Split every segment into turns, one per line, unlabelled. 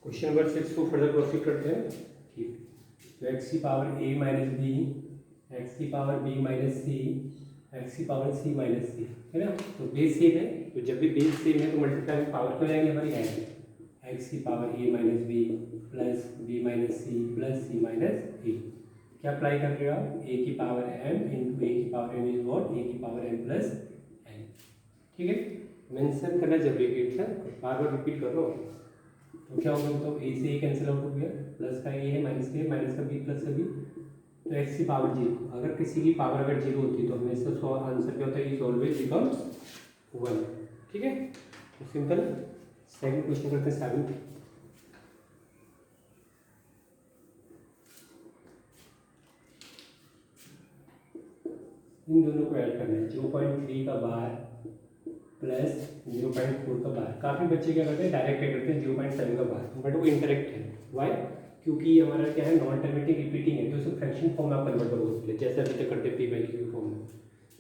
Question number 6 को further proceed करते हैं। ठीक, तो एक्स की power a minus B, x की पावर बी माइनस सी, एक्स की पावर सी माइनस सी, है ना। तो बेस सेम है, तो जब भी बेस सेम है तो मल्टीप्लाई में पावर क्यों जाएंगे हमारी ऐड। एक्स की power a minus b plus b minus c plus c minus a. क्या अप्लाई कर रहे हो आप, ए की पावर एम इंटू ए की पावर एम इज वॉट, ए की पावर एम प्लस एन। ठीक है, मेंशन करना जरूरी है, बार बार रिपीट करो। तो क्या होगा, तो ए से ए कैंसिल आउट हो गया, प्लस का ए है माइनस का माइनस का बी प्लस का बी, तो एक्स की पावर जीरो। अगर किसी की पावर अगर जीरो होती है तो हमेशा आंसर क्या होता है, इज ऑलवेज बिकम 1। ठीक है, तो सिंपल। सेकंड क्वेश्चन करते हैं 7। इन दोनों को ऐड करना है, 0.3 का बार प्लस 0.4 का बार। काफ़ी बच्चे क्या करते हैं, डायरेक्ट क्या करते हैं 0.7 का बार, बट वो इनकरेक्ट है। वाई, क्योंकि हमारा क्या है, नॉन टर्मिनेटिंग रिपीटिंग है, तो उसे फ्रैक्शन फॉर्म में आप कन्वर्ट करो उसके लिए, जैसे अभी तक करते पी बाई क्यू फॉर्म में।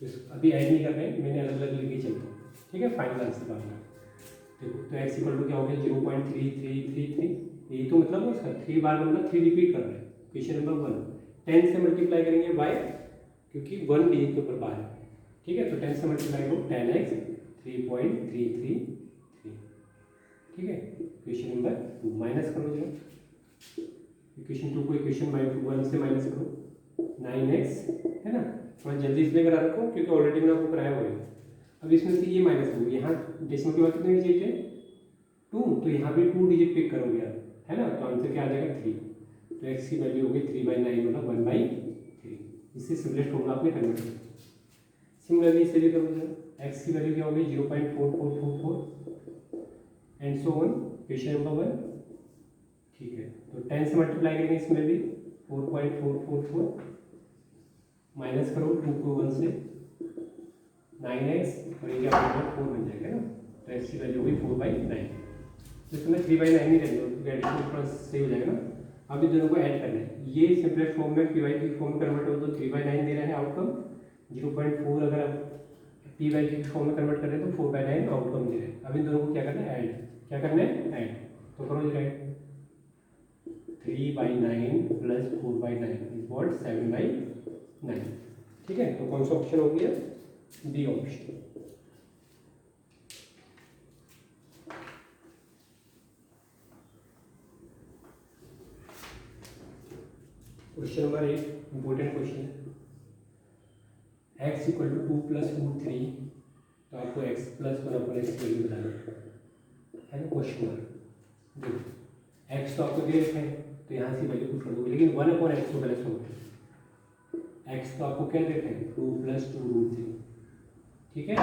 तो अभी ऐड नहीं कर रहे हैं, मैंने अलग अलग लिखे चलता हूँ। ठीक है, फाइनल आंसर बात देखो, तो एक्स इक्वल टू क्या हो गया 0.3333। यही तो मतलब है उसका, 3 बार मतलब 3 रिपीट कर रहे हैं। क्वेश्चन नंबर 1 10 से मल्टीप्लाई करेंगे बाय, क्योंकि 1 डी के ऊपर बार है। ठीक है, तो 10 से मल्टीप्लाई करो 10x 3.333। ठीक है, क्वेश्चन नंबर 2 माइनस करो जरा, इक्वेशन 2 को इक्वेशन 1 से माइनस करो 9x, है ना। थोड़ा जल्दी इसलिए करा रखो क्योंकि ऑलरेडी मैंने आपको कराया हुआ है। अब इसमें से ये माइनस करो, यहाँ डेसिमल के बाद कितने डिजिट है 2, तो यहाँ भी 2 डिजिट पिक करोगे आप, है ना। तो आंसर क्या आ जाएगा 3। तो एक्स की वैल्यू होगी 3/9 मतलब 1/3। इससे सिम्पलेस्ट होगा आपने कन्वर्ट किया। सिमिलरली इसे भी करोगे, एक्स की वैल्यू क्या होगी 0.4444 and so on. Question number 1। ठीक है, तो 10 से मल्टीप्लाई करेंगे इसमें भी 4.444 माइनस करो 2 को 1 से 9x और ये क्या 4 बन जाएगा ना। तो एक्स की वैल्यू होगी 4/9। तो इसमें 3/9 ही रहेगा, क्योंकि एडिशन प्लस सही हो जाएगा ना। अब इन दोनों को ऐड करना है, ये सिंपलेस्ट फॉर्म में पी बाई क्यू फॉर्म में कन्वर्ट हो तो 3/9 दे रहा है आउटकम। 0.4 अगर आप पी बाई क्यू फॉर्म में कन्वर्ट कर रहे हैं तो 4/9 आउटकम दे रहे हैं। अब इन दोनों को क्या करना है, ऐड। क्या करना है, ऐड। तो करो जरा, 3/9 प्लस 4/9 इज वॉट 7/9। ठीक है, तो कौन सा ऑप्शन हो गया, b option. Question number 8 important question है। X equal to 2 plus root 3, तो आपको x plus 1 upon x value बताना है ना। क्वेश्चन मार्क देखो, एक्स तो आपको दे रखा है तो यहाँ से वैल्यू पुट कर दोगे, लेकिन 1 अपॉन एक्स को पहले सोचो। एक्स तो आपको क्या दे रखा है 2 प्लस 2 रूट 3। ठीक है,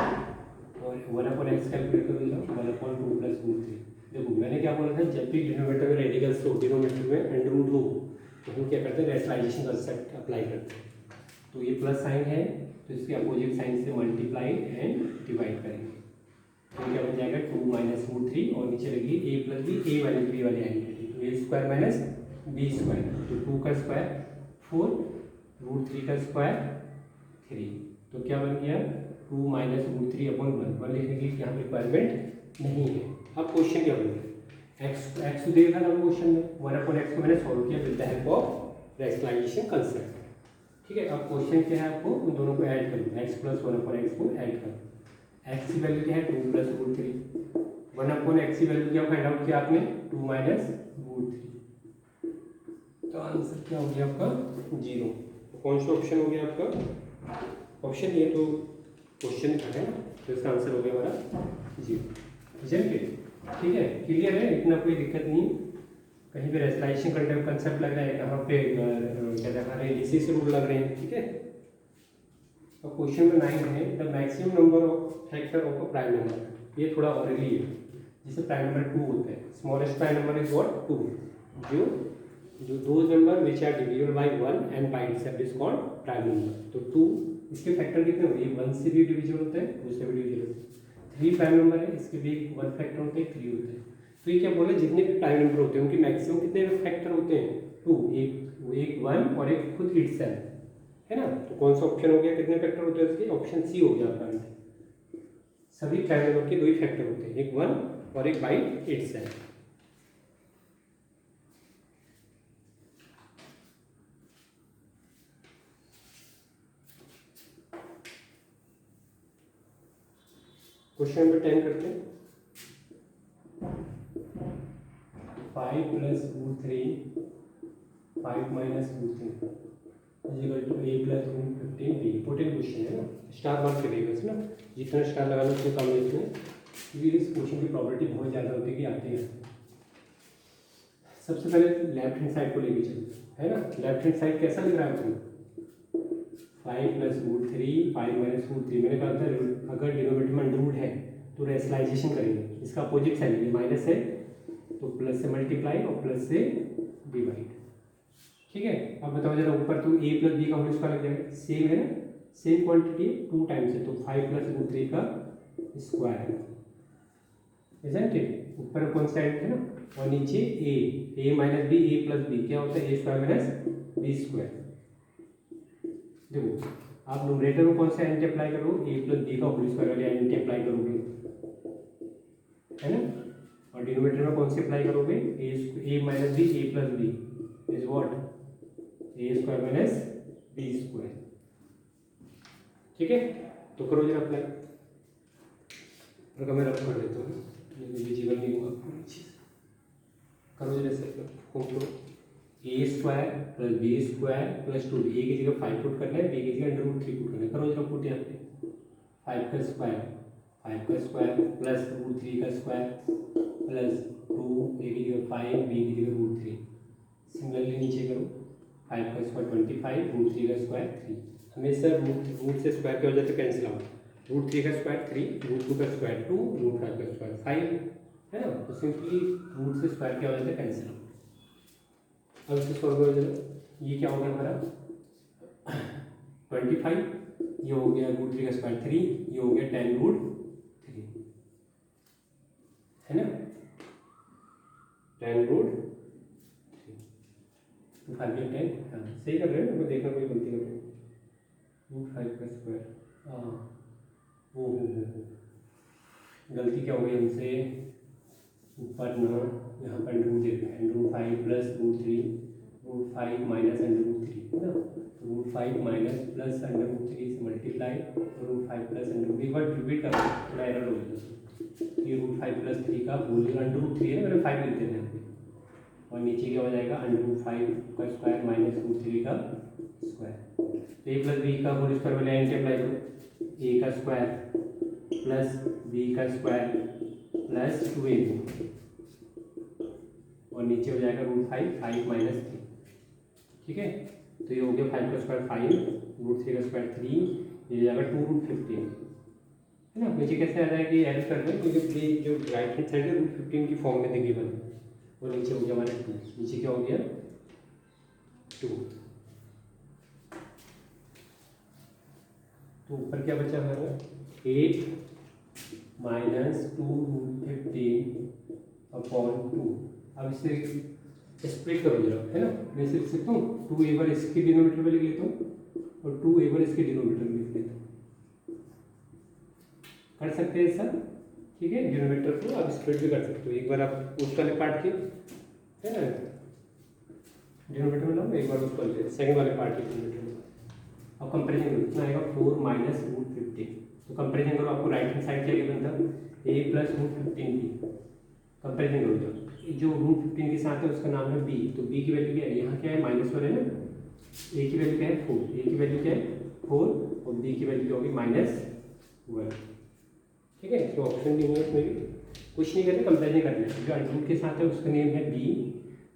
और 1 अपॉन एक्स कैलकुलेट करो, 1 अपॉन 2 प्लस रूट 3। देखो मैंने क्या बोला था, जब भी डिनोमिनेटर में रेडिकल्स हो, डिनोमिनेटर में अंडर रूट हो, तो हम क्या करते हैं, रेशनलाइजेशन कंसेप्ट अप्लाई करते हैं। तो ये प्लस साइन है तो इसके अपोजिट साइन से मल्टीप्लाई एंड डिवाइड करेंगे, तो क्या बन जाएगा 2 माइनस रूट 3 और नीचे लगी ए प्लस बी, ए माइनस बी वाली आइडेंटिटी, तो ए स्क्वायर माइनस बी स्क्वायर, तो 2 का स्क्वायर 4, रूट 3 का स्क्वायर 3, तो क्या बन गया 2 माइनस रूट 3 अपॉन 1 लिखने की यहाँ रिक्वायरमेंट नहीं है। अब क्वेश्चन क्या बोल रहे हैं, एक्स दे रखा था क्वेश्चन में, 1 अपॉन एक्स को मैंने सॉल्व किया with the help of rationalisation concept. ठीक है, अब क्वेश्चन क्या है, आपको उन दोनों को ऐड करना, एक्स प्लस 1 अपॉन एक्स को ऐड करना। एक्स की वैल्यू क्या है 2 प्लस रूट 3, 1 अपॉन एक्स की वैल्यू क्या फाइंड आउट किया आपने 2 माइनस रूट 3, तो आंसर क्या हो गया आपका 0। तो कौन सा ऑप्शन हो गया आपका, ऑप्शन ये तो क्वेश्चन का है, तो इसका आंसर हो गया हमारा 0। ठीक है, क्लियर है, इतना कोई दिक्कत नहीं। कहीं पे रैशनलाइजेशन कंसेप्ट लग रहा है, कहाँ पे क्या दिखा रहे हैं, इसी से रूल लग रहे हैं। ठीक है, तो क्वेश्चन नंबर 9 है, the maximum number of factor of a prime number. ये थोड़ा ऑरली है, जिसे प्राइम नंबर 2 होता है, smallest prime number is what 2, जो दो number which are divisible by 1 and by itself is called prime number. तो 2 इसके फैक्टर कितने होते हैं, 1 से भी डिविजिबल होता है, 2 से भी डिविजिबल होता है। 3 प्राइम नंबर है, इसके भी 1 फैक्टर होते हैं, 3 होते हैं। तो ये क्या बोले, जितने भी प्राइम नंबर होते हैं उनके मैक्सिमम कितने फैक्टर होते हैं 2, एक 1 और एक खुद इटसेल्फ, है ना। तो कौन सा ऑप्शन हो गया, कितने फैक्टर होते हैं इसके, ऑप्शन सी हो गया आपका आंसर। सभी प्राइम नंबर के 2 ही फैक्टर होते हैं, एक 1 और एक बाई इटसेल्फ। क्वेश्चन नंबर 10 करते हैं। 5 plus root 3 5 minus root 3 equal to a plus root 15b। Important question है ना, स्टार मार्क करेगा इसमें ना, जितना स्टार लगाना उतने कम है इसमें, क्योंकि इस क्वेश्चन की प्रॉपर्टी बहुत ज़्यादा होती है कि आते हैं। सबसे पहले लेफ्ट हैंड साइड को लेके चलते है ना। लेफ्ट हैंड साइड कैसा लग रहा है आपको? 5 प्लस रूट 3 5 माइनस रूट 3। मैंने कहा था अगर डिनोमिनेटर में अंडर रूट है तो रेशनलाइजेशन करेंगे, इसका अपोजिट साइड ये माइनस है तो प्लस से मल्टीप्लाई और प्लस से डिवाइड। ठीक है, अब बताओ जरा, ऊपर तो a प्लस बी का होल स्क्वायर लग जाएगा, सेम है ना, सेम क्वांटिटी 2 टाइम्स है तो 5 प्लस रूट 3 का स्क्वायर है, इजंट इट? ऊपर कौन सा है ना, और नीचे a minus B, a plus B क्या होता है? a square minus B square. देखो आप न्यूमरेटर में कौन सा एंटी अप्लाई करो? a प्लस बी का होल स्क्वायर वाले एंटी अप्लाई करोगे, है ना, और डिनोमिनेटर में कौन से अप्लाई करोगे? a minus B, a plus B is what? a square minus B square. ठीक है, तो करो जरा अप्लाई, मैं रफ कर देता हूँ, विजिबल नहीं होगा आपको नीचे। करो जरा से करो, a square plus B square plus 2, a की जगह 5 पुट करना है, b की जगह अंडर रूट 3 पुट करना है। करो जरा पुट यहाँ पे, 5 का स्क्वायर प्लस रूट 3 का स्क्वायर प्लस 2, a की जगह 5 b की जगह रूट 3। सिमिलरली नीचे करो, 5 का स्क्वायर 25 रूट 3 का स्क्वायर 3। हमेशा रूट से स्क्वायर की वजह से कैंसिल आउट, रूट 3 का स्क्वायर 3, रूट 2 का स्क्वायर 2, रूट 5 का स्क्वायर 5, है ना, तो सिंपली रूट से स्क्वायर की वजह से कैंसिल आउट। अब इसको सॉल्व करो जरा, ये क्या हो गया हमारा 25, ये हो गया रूट 3 का स्क्वायर 3, ये हो गया 10 रूट 3, है ना, 10 रूट 3 तो 5 या 10, हाँ सही कर रहे हैं ना, देखना कोई गलती कर रहे हैं। रूट 5 का स्क्वायर, हाँ हो गलती क्या हो गई हमसे, ऊपर ना यहाँ पर अंडर रूट दे रखा है, root 5 plus root 3, root 5 minus under root 3, है ना, तो root 5 minus plus under root 3 से मल्टीप्लाई और रूट 5 प्लस अंडर रूट, एक बार रिपीट कर रहा हूँ, थोड़ा एरर हो गया। ये रूट 5 प्लस 3 का होल, अंडर रूट 3 है, मैंने 5 लिख देना है, और नीचे क्या हो जाएगा अंडर रूट 5 का स्क्वायर माइनस रूट 3 का स्क्वायर। तो a प्लस बी का होल स्क्वायर वाले एंटी अप्लाई करो, a का स्क्वायर प्लस b का स्क्वायर प्लस 2ab, और नीचे हो जाएगा रूट 5 माइनस 3। ठीक है, तो ये हो गया 5 का स्क्वायर 5, रूट 3 का स्क्वायर 3, ये जाएगा 2 रूट 15, है ना। नीचे कैसे आ जाएगा, ये ऐड कर दें क्योंकि जो राइट हैंड साइड है रूट 15 की फॉर्म में देखिए बने, और नीचे हो गया हमारा 2, नीचे क्या हो गया 2, तो ऊपर क्या बचा हमारा 8 माइनस 2 रूट 15 अपॉन 2। अब इसे स्प्लिट करो जरा, है ना, मैं सिर्फ सकता हूँ 2 एक बार इसके डिनोमिनेटर में लिख लेता हूँ और 2 एक बार इसके डिनोमिनेटर में लिख लेता हूँ, कर सकते हैं ऐसा। ठीक है, डिनोमिनेटर को आप स्प्लिट भी कर सकते हो, एक बार आप उस वाले पार्ट के, है ना, डिनोमिनेटर में लाओ, एक बार उस वाले सेकंड वाले पार्ट के डिनोमिनेटर में। अब कंपेरिजन करो, कितना आएगा 4 माइनस रूट 15, तो कंपेरिजन करो, आपको राइट हैंड साइड क्या गिवन था a प्लस रूट 15 की, कंपेरिजन करो जो रूट 15 के साथ है उसका नाम है b, तो b की वैल्यू क्या है, यहाँ क्या है माइनस 1 है ना, a की वैल्यू क्या है 4, a की वैल्यू क्या है 4 और b की वैल्यू क्या होगी -1। ठीक है, तो ऑप्शन नहीं होगा इसमें भी, कुछ नहीं करना, कंपेरिजन करना है, जो अंडर के साथ है उसका नेम है b,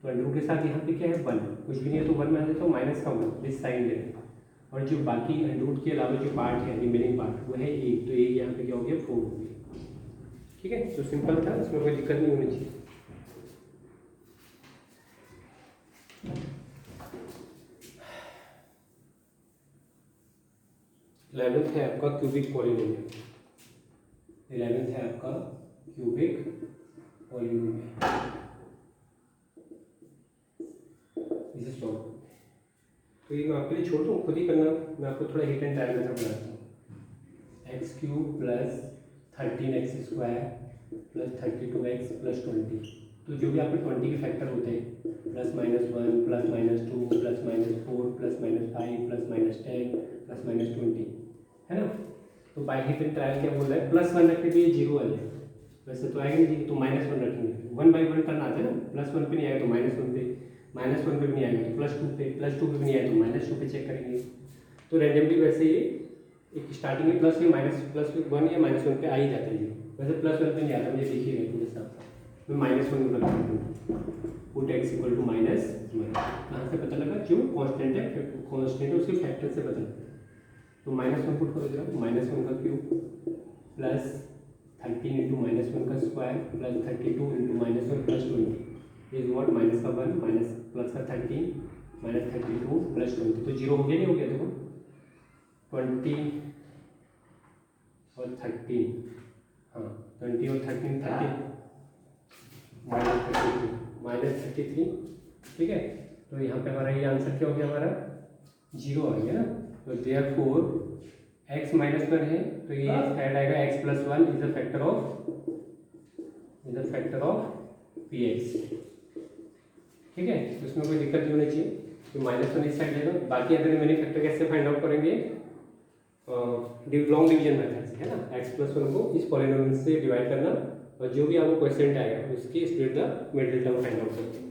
तो अंडर के साथ यहाँ पे क्या है 1, कुछ भी नहीं है तो 1 में आ जाता है, माइनस का 1 दिस साइन लेना, और जो बाकी अंडर के अलावा जो पार्ट है रिमेनिंग पार्ट वो है 1, तो 1 यहाँ पे क्या हो गया 4 हो गया। ठीक है, तो सिंपल था, इसमें कोई दिक्कत नहीं होनी चाहिए। इलेवेंथ है आपका क्यूबिक पॉलिनोमियल, 11th है आपका क्यूबिक पॉलिनोमियल, इसे सॉल्व, तो ये मैं आपके लिए छोड़ दूँ, खुद ही करना, मैं आपको थोड़ा हिट एंड ट्रायल मेथड बनाता हूँ। x³ plus 13x square plus 32x plus 20, तो जो भी आपके 20 के फैक्टर होते हैं +-1 +-2 +-4 +-5 +-10 +-20, है ना, तो बाइहेड्रल ट्रायल क्या बोल रहा है, +1 रखे तो ये 0 आ जाएगा, वैसे तो आएगा नहीं, तो -1 रखेंगे, 1/1 करना आता है ना, +1 पे नहीं आएगा तो -1 पे, -1 पे भी नहीं आएगा तो +2 पे, +2 पे भी नहीं आएगा तो -2 पे चेक करेंगे। तो रैंडमली वैसे ये एक स्टार्टिंग में प्लस या +1 या -1 पे आ ही जाता है ये, वैसे +1 पे नहीं आता, मुझे देखिएगा पूरे हिसाब से, मैं -1 रख दूँ, पुट x = -1, कहाँ से पता लगा, जो कांस्टेंट है उसके फैक्टर से पता लगता है, तो -1 पुट करो जरा, -1 का क्यूब प्लस 13 × -1 का square plus 32 × -1 plus 20 is what, -1 minus plus का 13 -32 प्लस 20, तो 0 हो गया, नहीं हो गया, देखो 20 और 13, हाँ 20 और 13 -33, ठीक है, तो यहाँ पे हमारा ये आंसर क्या हो गया, हमारा 0 आ गया ना, तो देयरफॉर x -1 है तो ये ऐड आएगा x + 1 is a factor of px, ठीक है, तो इसमें कोई दिक्कत नहीं होनी चाहिए, तो -1 इस साइड लेगा, बाकी अगर मैंने फैक्टर कैसे फाइंड आउट करेंगे, लॉन्ग डिवीजन मेथड से, है ना, x + 1 को इस पॉलिनोमियल से डिवाइड करना, और जो भी आपको क्वेश्चन आएगा उसकी split the middle term find out करना।